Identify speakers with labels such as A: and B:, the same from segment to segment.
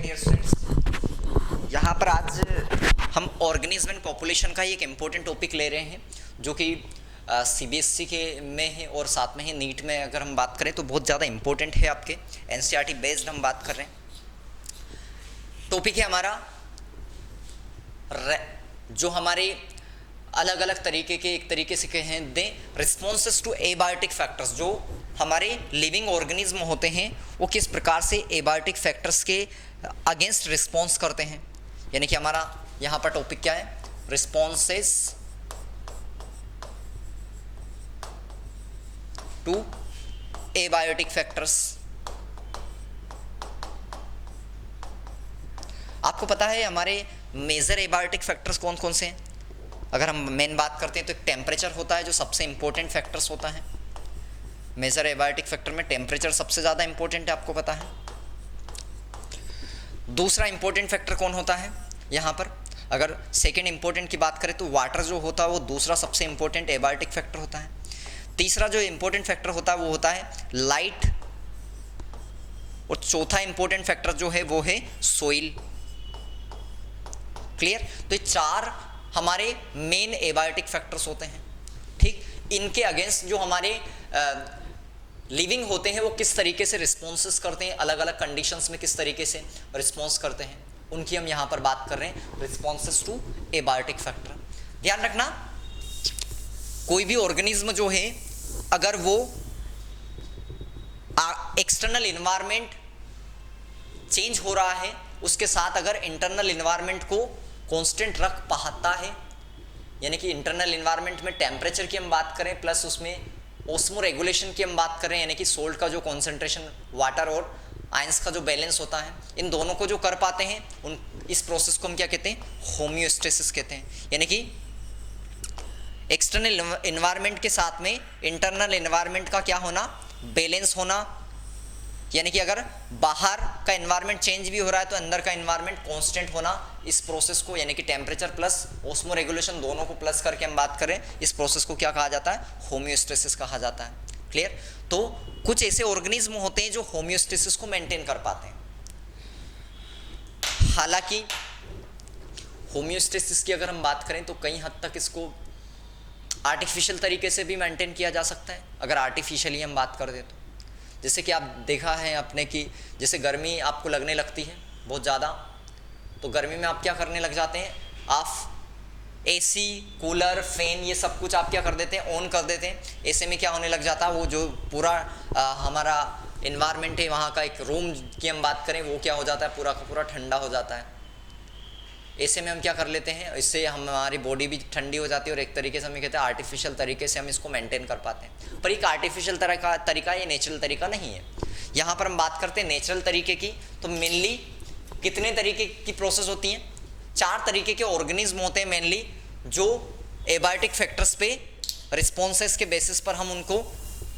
A: Dear students, यहाँ पर आज हम ऑर्गेनिज्म एंड पॉपुलेशन का एक इम्पोर्टेंट टॉपिक ले रहे हैं जो कि सीबीएसई के में है और साथ में ही नीट में अगर हम बात करें तो बहुत ज़्यादा इम्पोर्टेंट है। आपके एनसीईआरटी बेस्ड हम बात कर रहे हैं। टॉपिक है हमारा जो हमारे अलग अलग तरीके के एक तरीके से कहें दें रिस्पॉन्सेस टू एबायोटिक फैक्टर्स। जो हमारे लिविंग ऑर्गेनिज्म होते हैं वो किस प्रकार से एबायोटिक फैक्टर्स के अगेंस्ट रिस्पॉन्स करते हैं। यानी कि हमारा यहाँ पर टॉपिक क्या है, रिस्पॉन्सेस टू एबायोटिक फैक्टर्स। आपको पता है हमारे मेजर एबायोटिक फैक्टर्स कौन कौन से हैं। अगर हम मेन बात करते हैं तो एक टेम्परेचर होता है जो सबसे इंपॉर्टेंट फैक्टर्स होता है। मेजर एबायोटिक फैक्टर में टेम्परेचर सबसे ज़्यादा इंपॉर्टेंट है, आपको पता है। दूसरा इंपॉर्टेंट फैक्टर कौन होता है यहाँ पर, अगर सेकेंड इंपॉर्टेंट की बात करें तो वाटर जो होता है वो दूसरा सबसे इंपॉर्टेंट एबायोटिक फैक्टर होता है। तीसरा जो इंपॉर्टेंट फैक्टर होता है वो होता है लाइट, और चौथा इंपॉर्टेंट फैक्टर जो है वो है सोइल। क्लियर। तो ये चार हमारे मेन एबायोटिक फैक्टर्स होते हैं। ठीक, इनके अगेंस्ट जो हमारे लिविंग होते हैं वो किस तरीके से रिस्पॉन्सेस करते हैं, अलग अलग कंडीशंस में किस तरीके से रिस्पॉन्स करते हैं, उनकी हम यहाँ पर बात कर रहे हैं, रिस्पॉन्सेस टू एबायोटिक फैक्टर। ध्यान रखना, कोई भी ऑर्गेनिज्म जो है अगर वो एक्सटर्नल इन्वायरमेंट चेंज हो रहा है उसके साथ अगर इंटरनल इन्वायरमेंट को कांस्टेंट रख पाता है, यानी कि इंटरनल इन्वायरमेंट में टेम्परेचर की हम बात करें प्लस उसमें ओस्मो रेगुलेशन की हम बात करें, यानी कि सोल्ट का जो कॉन्सेंट्रेशन वाटर और आयंस का जो बैलेंस होता है, इन दोनों को जो कर पाते हैं उन इस प्रोसेस को हम क्या कहते हैं, होम्योस्टेसिस कहते हैं। यानी कि एक्सटर्नल इन्वायरमेंट के साथ में इंटरनल इन्वायरमेंट का क्या होना, बैलेंस होना। यानी कि अगर बाहर का इन्वायरमेंट चेंज भी हो रहा है तो अंदर का इन्वायरमेंट कांस्टेंट होना, इस प्रोसेस को यानी कि टेम्परेचर प्लस ओस्मो रेगुलेशन दोनों को प्लस करके हम बात करें, इस प्रोसेस को क्या कहा जाता है, होम्योस्टेसिस कहा जाता है। क्लियर। तो कुछ ऐसे ऑर्गेनिज्म होते हैं जो होम्योस्टेसिस को मेंटेन कर पाते हैं। हालांकि होम्योस्टेसिस की अगर हम बात करें तो कई हद तक इसको आर्टिफिशियल तरीके से भी मेंटेन किया जा सकता है। अगर आर्टिफिशियली हम बात कर दें तो जैसे कि आप देखा है अपने की, जैसे गर्मी आपको लगने लगती है बहुत ज़्यादा, तो गर्मी में आप क्या करने लग जाते हैं, आप एसी कूलर फैन ये सब कुछ आप क्या कर देते हैं, ऑन कर देते हैं। ऐसे में क्या होने लग जाता है, वो जो पूरा हमारा इन्वायरमेंट है वहाँ का, एक रूम की हम बात करें, वो क्या हो जाता है, पूरा का पूरा ठंडा हो जाता है। ऐसे में हम क्या कर लेते हैं, इससे हमारी बॉडी भी ठंडी हो जाती है और एक तरीके से हम कहते हैं आर्टिफिशियल तरीके से हम इसको मेंटेन कर पाते हैं। पर एक आर्टिफिशियल तरीका ये नेचुरल तरीका नहीं है। यहाँ पर हम बात करते हैं नेचुरल तरीके की, तो मेनली कितने तरीके की प्रोसेस होती हैं, चार तरीके के ऑर्गेनिज्म होते हैं मेनली, जो एबायोटिक फैक्टर्स पे रिस्पॉन्सेस के बेसिस पर हम उनको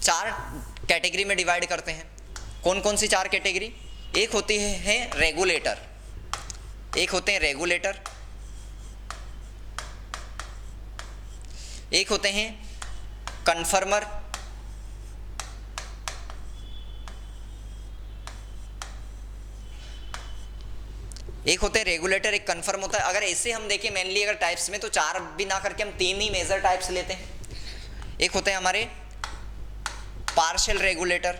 A: चार कैटेगरी में डिवाइड करते हैं। कौन कौन सी चार कैटेगरी, एक होती है रेगुलेटर, एक होते हैं रेगुलेटर, एक होते हैं कन्फर्मर, एक होते हैं रेगुलेटर, एक कन्फर्म होता है। अगर ऐसे हम देखें मेनली अगर टाइप्स में तो चार भी ना करके हम तीन ही मेजर टाइप्स लेते हैं। एक होते हैं हमारे पार्शियल रेगुलेटर,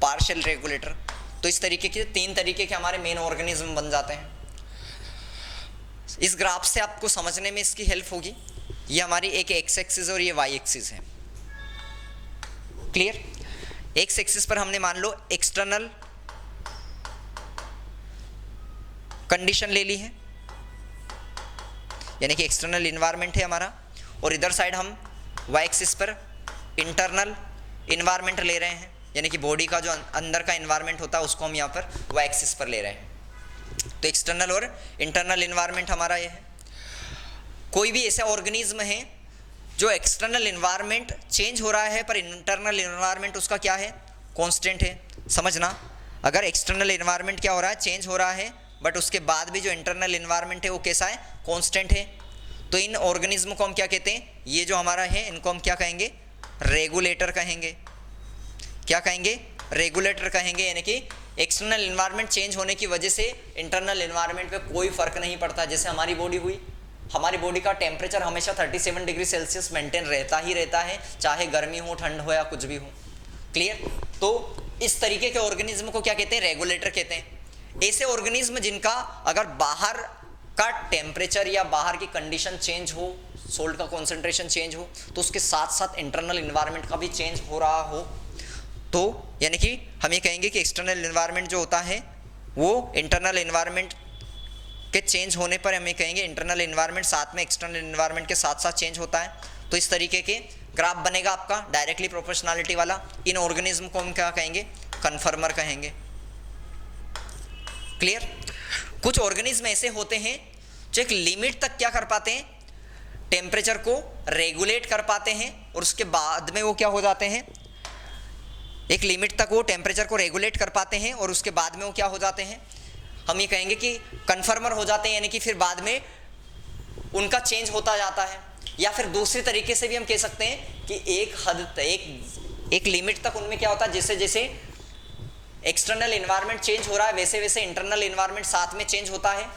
A: पार्शियल रेगुलेटर। तो इस तरीके के तीन तरीके के हमारे मेन ऑर्गेनिज्म बन जाते हैं। इस ग्राफ से आपको समझने में इसकी हेल्प होगी। ये हमारी एक एक्स एक्सिस और ये वाई एक्सिस है। क्लियर। एक्स एक्सिस पर हमने मान लो एक्सटर्नल कंडीशन ले ली है, यानी कि एक्सटर्नल इन्वायरमेंट है हमारा, और इधर साइड हम वाई एक्सिस पर इंटरनल इन्वायरमेंट ले रहे हैं, यानी कि बॉडी का जो अंदर का इन्वायरमेंट होता है उसको हम यहाँ पर वाई एक्सिस पर ले रहे हैं। तो एक्सटर्नल और इंटरनल इन्वायरमेंट हमारा ये है। कोई भी ऐसा ऑर्गेनिज्म है जो एक्सटर्नल इन्वायरमेंट चेंज हो रहा है पर इंटरनल इन्वायरमेंट उसका क्या है, कांस्टेंट है। समझना, अगर एक्सटर्नल इन्वायरमेंट क्या हो रहा है, चेंज हो रहा है, बट उसके बाद भी जो इंटरनल इन्वायरमेंट है वो कैसा है, कांस्टेंट है, तो इन ऑर्गेनिज्म को हम क्या कहते हैं, ये जो हमारा है इनको हम क्या कहेंगे, रेगुलेटर कहेंगे। क्या कहेंगे? रेगुलेटर कहेंगे। यानी कि एक्सटर्नल इन्वायरमेंट चेंज होने की वजह से इंटरनल इन्वायरमेंट पे कोई फर्क नहीं पड़ता। जैसे हमारी बॉडी हुई, हमारी बॉडी का टेम्परेचर हमेशा 37 डिग्री सेल्सियस मेंटेन रहता ही रहता है, चाहे गर्मी हो, ठंड हो या कुछ भी हो। क्लियर? तो इस तरीके के ऑर्गेनिज्म को क्या कहते हैं? रेगुलेटर कहते हैं। ऐसे ऑर्गेनिज्म जिनका अगर बाहर का टेम्परेचर या बाहर की कंडीशन चेंज हो, सोल्ट का कॉन्सेंट्रेशन चेंज हो, तो उसके साथ साथ इंटरनल इन्वायरमेंट का भी चेंज हो रहा हो, तो यानी कि हम ये कहेंगे कि एक्सटर्नल इन्वायरमेंट जो होता है वो इंटरनल इन्वायरमेंट के चेंज होने पर हम ये कहेंगे इंटरनल इन्वायरमेंट साथ में एक्सटर्नल इन्वायरमेंट के साथ साथ चेंज होता है। तो इस तरीके के ग्राफ बनेगा आपका डायरेक्टली प्रोपोर्शनलिटी वाला। इन ऑर्गेनिज्म को हम क्या कहेंगे? कन्फर्मर कहेंगे। क्लियर? कुछ ऑर्गेनिज्म ऐसे होते हैं जो एक लिमिट तक क्या कर पाते हैं? टेम्परेचर को रेगुलेट कर पाते हैं और उसके बाद में वो क्या हो जाते हैं? एक लिमिट तक वो टेम्परेचर को रेगुलेट कर पाते हैं और उसके बाद में वो क्या हो जाते हैं? हम ये कहेंगे कि कन्फर्मर हो जाते हैं। यानी कि फिर बाद में उनका चेंज होता जाता है। या फिर दूसरे तरीके से भी हम कह सकते हैं कि एक हद तक, एक लिमिट तक उनमें क्या होता है, जैसे जैसे एक्सटर्नल इन्वायरमेंट चेंज हो रहा है वैसे वैसे इंटरनल इन्वायरमेंट साथ में चेंज होता है।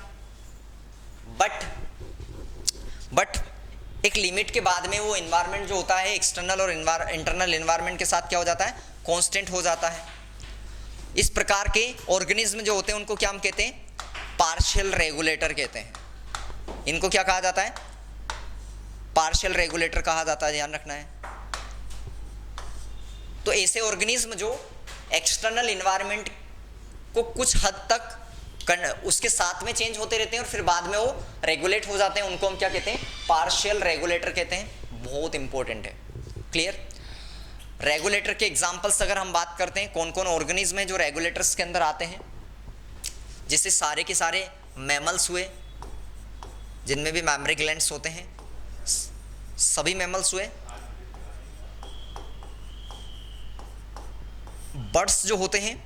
A: बट एक लिमिट के बाद में वो इन्वायरमेंट जो होता है एक्सटर्नल और इंटरनल इन्वायरमेंट के साथ क्या हो जाता है? कांस्टेंट हो जाता है। इस प्रकार के ऑर्गेनिज्म जो होते हैं उनको क्या हम कहते हैं? पार्शियल रेगुलेटर कहते हैं। इनको क्या कहा जाता है? पार्शियल रेगुलेटर कहा जाता है, ध्यान रखना है। तो ऐसे ऑर्गेनिज्म जो एक्सटर्नल इन्वायरमेंट को कुछ हद तक उसके साथ में चेंज होते रहते हैं और फिर बाद में वो रेगुलेट हो जाते हैं, उनको हम क्या कहते हैं? पार्शियल रेगुलेटर कहते हैं। बहुत इंपॉर्टेंट है। क्लियर? रेगुलेटर के एग्जांपल्स अगर हम बात करते हैं, कौन कौन ऑर्गेनिज्म है जो रेगुलेटर्स के अंदर आते हैं, जैसे सारे के सारे मैमल्स हुए जिनमें भी मैमरी ग्लैंड्स होते हैं, सभी मैमल्स हुए। बर्ड्स जो होते हैं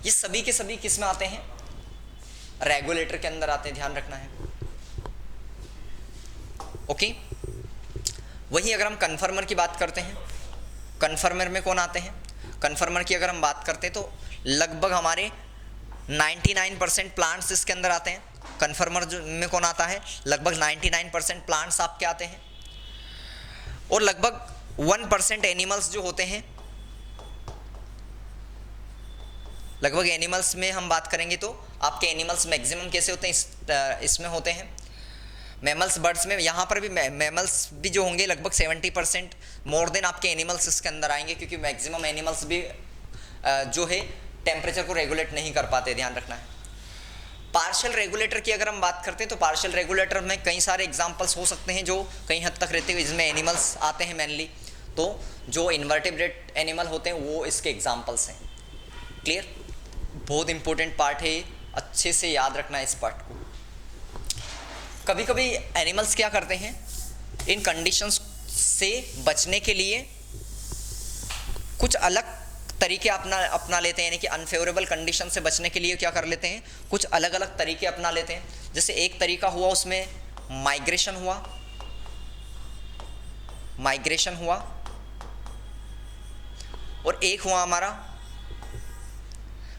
A: ये सभी के सभी किस में आते हैं? रेगुलेटर के अंदर आते हैं, ध्यान रखना है। ओके। वही अगर हम कन्फर्मर की बात करते हैं, कन्फर्मर में कौन आते हैं? कन्फर्मर की अगर हम बात करते हैं तो लगभग हमारे 99% प्लांट्स इसके अंदर आते हैं। कन्फर्मर में कौन आता है? लगभग 99% प्लांट्स आपके आते हैं और लगभग 1% एनिमल्स जो होते हैं। लगभग एनिमल्स में हम बात करेंगे तो आपके एनिमल्स मैक्सिमम कैसे होते हैं? इसमें होते हैं मैमल्स, बर्ड्स में। यहाँ पर भी मैमल्स भी जो होंगे लगभग 70% मोर देन आपके एनिमल्स इसके अंदर आएंगे, क्योंकि मैक्सिमम एनिमल्स भी जो है टेम्परेचर को रेगुलेट नहीं कर पाते, ध्यान रखना है। पार्शियल रेगुलेटर की अगर हम बात करते हैं तो पार्शियल रेगुलेटर में कई सारे एग्जांपल्स हो सकते हैं जो कई हद तक रहते हुए, जिसमें एनिमल्स आते हैं मेनली। तो जो इन्वर्टिब्रेट एनिमल होते हैं वो इसके एग्जांपल्स हैं। क्लियर? बहुत इंपॉर्टेंट पार्ट है, अच्छे से याद रखना है इस पार्ट को। कभी कभी एनिमल्स क्या करते हैं, इन कंडीशंस से बचने के लिए कुछ अलग तरीके अपना लेते हैं। यानी कि अनफेवरेबल कंडीशन से बचने के लिए क्या कर लेते हैं? कुछ अलग अलग तरीके अपना लेते हैं। जैसे एक तरीका हुआ उसमें माइग्रेशन हुआ और एक हुआ हमारा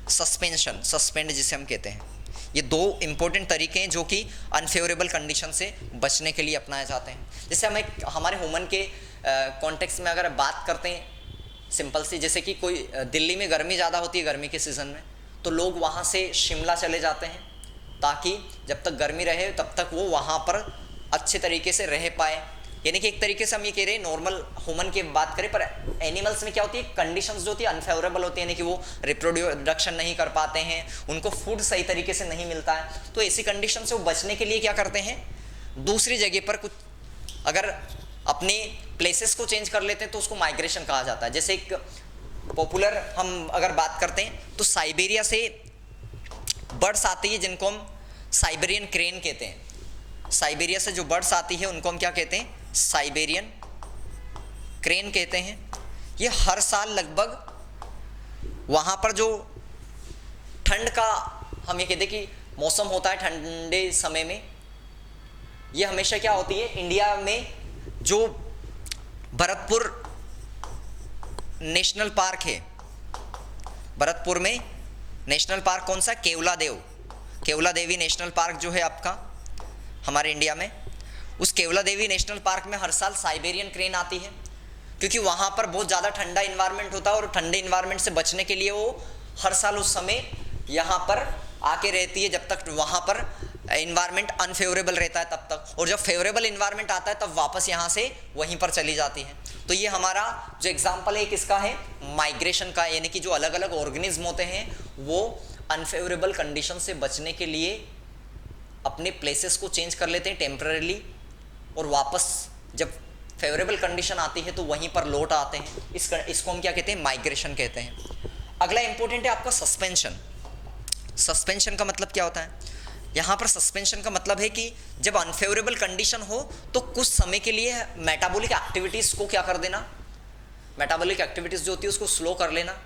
A: सस्पेंड जिसे हम कहते हैं। ये दो इंपॉर्टेंट तरीके हैं जो कि अनफेवरेबल कंडीशन से बचने के लिए अपनाए जाते हैं। जैसे हम हमारे ह्यूमन के कॉन्टेक्स्ट में अगर बात करते हैं सिंपल सी, जैसे कि कोई दिल्ली में गर्मी ज़्यादा होती है गर्मी के सीज़न में, तो लोग वहाँ से शिमला चले जाते हैं ताकि जब तक गर्मी रहे तब तक वो वहाँ पर अच्छे तरीके से रह पाए। यानी कि एक तरीके से हम ये कह रहे हैं, नॉर्मल ह्यूमन की बात करें, पर एनिमल्स में क्या होती है, कंडीशंस जो होती है अनफेवरेबल होती है। यानी कि वो रिप्रोडक्शन नहीं कर पाते हैं, उनको फूड सही तरीके से नहीं मिलता है। तो ऐसी कंडीशन से वो बचने के लिए क्या करते हैं, दूसरी जगह पर कुछ अगर अपने प्लेसेस को चेंज कर लेते हैं तो उसको माइग्रेशन कहा जाता है। जैसे एक पॉपुलर हम अगर बात करते हैं तो साइबेरिया से बर्ड्स आती है जिनको हम साइबेरियन क्रेन कहते हैं। साइबेरिया से जो बर्ड्स आती है उनको हम क्या कहते हैं, साइबेरियन क्रेन कहते हैं। ये हर साल लगभग वहाँ पर जो ठंड का हम ये कहते हैं कि मौसम होता है ठंडे समय में, ये हमेशा क्या होती है, इंडिया में जो भरतपुर नेशनल पार्क है, भरतपुर में नेशनल पार्क कौन सा? केवला देव, केवला देवी नेशनल पार्क जो है आपका हमारे इंडिया में। उस केवला देवी नेशनल पार्क में हर साल साइबेरियन क्रेन आती है, क्योंकि वहाँ पर बहुत ज़्यादा ठंडा इन्वायरमेंट होता है और ठंडे इन्वायरमेंट से बचने के लिए वो हर साल उस समय यहाँ पर आके रहती है, जब तक वहाँ पर इन्वायरमेंट अनफेवरेबल रहता है तब तक, और जब फेवरेबल इन्वायरमेंट आता है तब वापस यहाँ से वहीं पर चली जाती है। तो ये हमारा जो एग्जाम्पल है किसका है? माइग्रेशन का, यानी कि जो अलग अलग ऑर्गेनिज्म होते हैं वो अनफेवरेबल कंडीशन से बचने के लिए अपने प्लेसेस को चेंज कर लेते हैं टेम्पररीली, और वापस जब फेवरेबल कंडीशन आती है तो वहीं पर लौट आते हैं। इसको हम क्या कहते हैं? माइग्रेशन कहते हैं। अगला इंपॉर्टेंट है आपका सस्पेंशन। सस्पेंशन का मतलब क्या होता है? यहाँ पर सस्पेंशन का मतलब है कि जब अनफेवरेबल कंडीशन हो तो कुछ समय के लिए मेटाबॉलिक एक्टिविटीज़ को क्या कर देना, मेटाबॉलिक एक्टिविटीज़ जो होती है उसको स्लो कर लेना।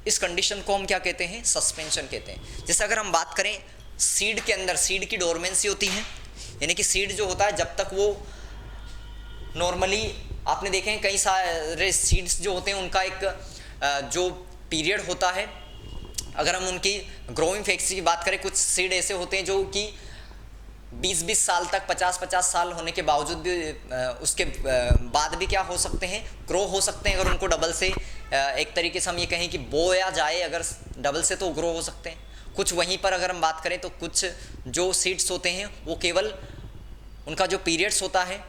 A: इस कंडीशन को हम क्या कहते हैं? सस्पेंशन कहते हैं। जैसे अगर हम बात करें सीड के अंदर, सीड की डोरमेंसी होती है, यानी कि सीड जो होता है जब तक वो नॉर्मली, आपने देखे हैं कई सारे सीड्स जो होते हैं उनका एक जो पीरियड होता है, अगर हम उनकी ग्रोइंग फेज की बात करें, कुछ सीड ऐसे होते हैं जो कि 20-20 साल तक, 50-50 साल होने के बावजूद भी उसके बाद भी क्या हो सकते हैं? ग्रो हो सकते हैं। अगर उनको डबल से एक तरीके से हम ये कहें कि बोया जाए अगर डबल से, तो ग्रो हो सकते हैं। कुछ वहीं पर अगर हम बात करें तो कुछ जो सीड्स होते हैं वो केवल उनका जो पीरियड्स होता है,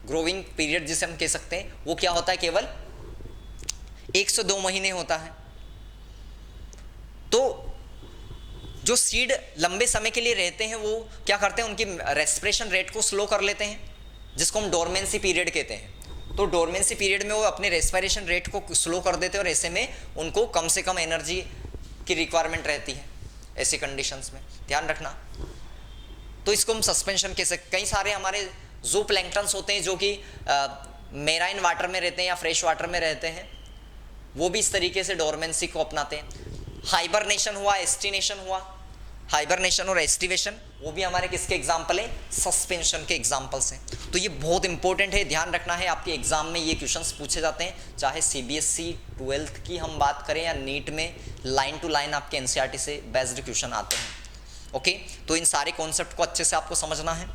A: ग्रोइंग पीरियड जिसे हम कह सकते हैं, वो क्या होता है? केवल 1 से 2 महीने होता है। तो जो सीड लंबे समय के लिए रहते हैं वो क्या करते हैं? उनकी रेस्पिरेशन रेट को स्लो कर लेते हैं, जिसको हम डोरमेंसी पीरियड कहते हैं। तो डोरमेंसी पीरियड में वो अपने रेस्पिरेशन रेट को स्लो कर देते हैं और ऐसे में उनको कम से कम एनर्जी की रिक्वायरमेंट रहती है ऐसी कंडीशंस में, ध्यान रखना। तो इसको हम सस्पेंशन कह सकते। कई सारे हमारे जू प्लैंक्टन्स होते हैं जो कि मेराइन वाटर में रहते हैं या फ्रेश वाटर में रहते हैं, वो भी इस तरीके से डोरमेंसी को अपनाते हैं। हाइबरनेशन हुआ, एस्टिनेशन हुआ, हाइबरनेशन और एस्टिवेशन वो भी हमारे किसके एग्जाम्पल है? सस्पेंशन के एग्जाम्पल्स हैं। तो ये बहुत इंपॉर्टेंट है, ध्यान रखना है। आपके एग्जाम में ये क्वेश्चंस पूछे जाते हैं, चाहे CBSE 12th की हम बात करें या नीट में लाइन टू लाइन आपके NCERT से बेस्ड क्वेश्चन आते हैं। ओके, तो इन सारे कॉन्सेप्ट को अच्छे से आपको समझना है।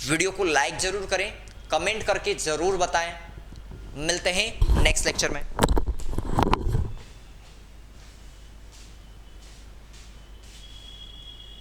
A: वीडियो को लाइक जरूर करें, कमेंट करके जरूर बताएं। मिलते हैं नेक्स्ट लेक्चर में।